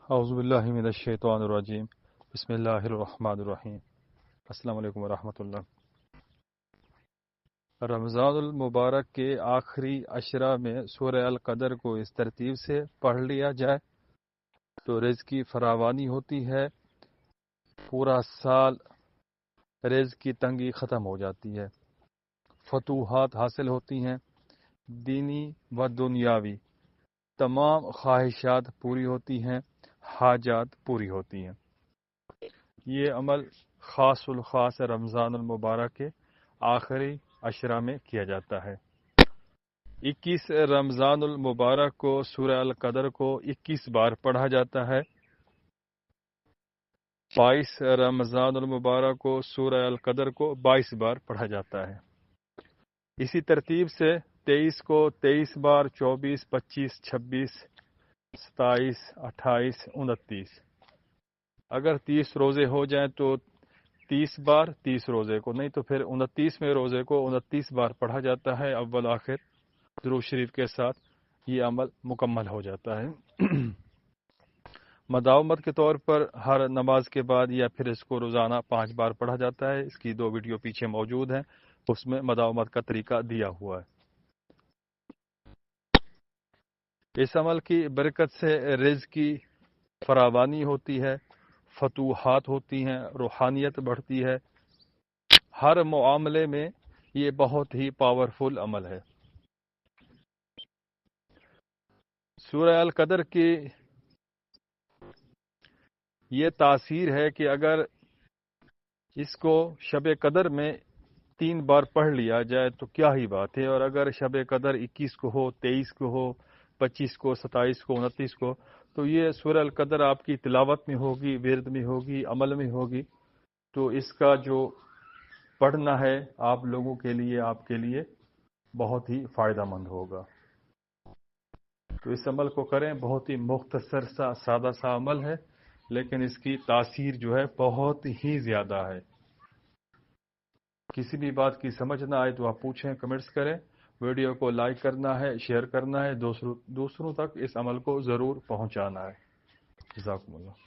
اعوذ باللہ من الشیطان الرجیم بسم اللہ الرحمن الرحیم السلام علیکم ورحمۃ اللہ۔ رمضان المبارک کے آخری عشرہ میں سورہ القدر کو اس ترتیب سے پڑھ لیا جائے تو رزق کی فراوانی ہوتی ہے، پورا سال رزق کی تنگی ختم ہو جاتی ہے، فتوحات حاصل ہوتی ہیں، دینی و دنیاوی تمام خواہشات پوری ہوتی ہیں، حاجات پوری ہوتی ہیں۔ یہ عمل خاص الخاص رمضان المبارک کے آخری عشرہ میں کیا جاتا ہے۔ 21 رمضان المبارک کو سورہ القدر کو 21 بار پڑھا جاتا ہے۔ 22 رمضان المبارک کو سورہ القدر کو 22 بار پڑھا جاتا ہے۔ اسی ترتیب سے 23 کو 23 بار، 24، 25، 26، 27، 28، 29۔ اگر 30 روزے ہو جائیں تو 30 بار 30 روزے کو، نہیں تو پھر 29ویں روزے کو 29 بار پڑھا جاتا ہے، اول آخر درود شریف کے ساتھ یہ عمل مکمل ہو جاتا ہے۔ مداومت کے طور پر ہر نماز کے بعد یا پھر اس کو روزانہ 5 بار پڑھا جاتا ہے۔ اس کی 2 ویڈیو پیچھے موجود ہیں، اس میں مداومت کا طریقہ دیا ہوا ہے۔ اس عمل کی برکت سے رزق کی فراوانی ہوتی ہے، فتوحات ہوتی ہیں، روحانیت بڑھتی ہے، ہر معاملے میں یہ بہت ہی پاورفل عمل ہے۔ سورہ القدر کی یہ تاثیر ہے کہ اگر اس کو شب قدر میں 3 بار پڑھ لیا جائے تو کیا ہی بات ہے، اور اگر شب قدر 21 کو ہو، 23 کو ہو، 25 کو، 27 کو، 29 کو، تو یہ سورہ القدر آپ کی تلاوت میں ہوگی، ورد میں ہوگی، عمل میں ہوگی، تو اس کا جو پڑھنا ہے آپ لوگوں کے لیے، آپ کے لیے بہت ہی فائدہ مند ہوگا۔ تو اس عمل کو کریں، بہت ہی مختصر سا سادہ سا عمل ہے، لیکن اس کی تاثیر جو ہے بہت ہی زیادہ ہے۔ کسی بھی بات کی سمجھ نہ آئے تو آپ پوچھیں، کمنٹس کریں، ویڈیو کو لائک کرنا ہے، شیئر کرنا ہے، دوسروں تک اس عمل کو ضرور پہنچانا ہے۔ جزاکم اللہ۔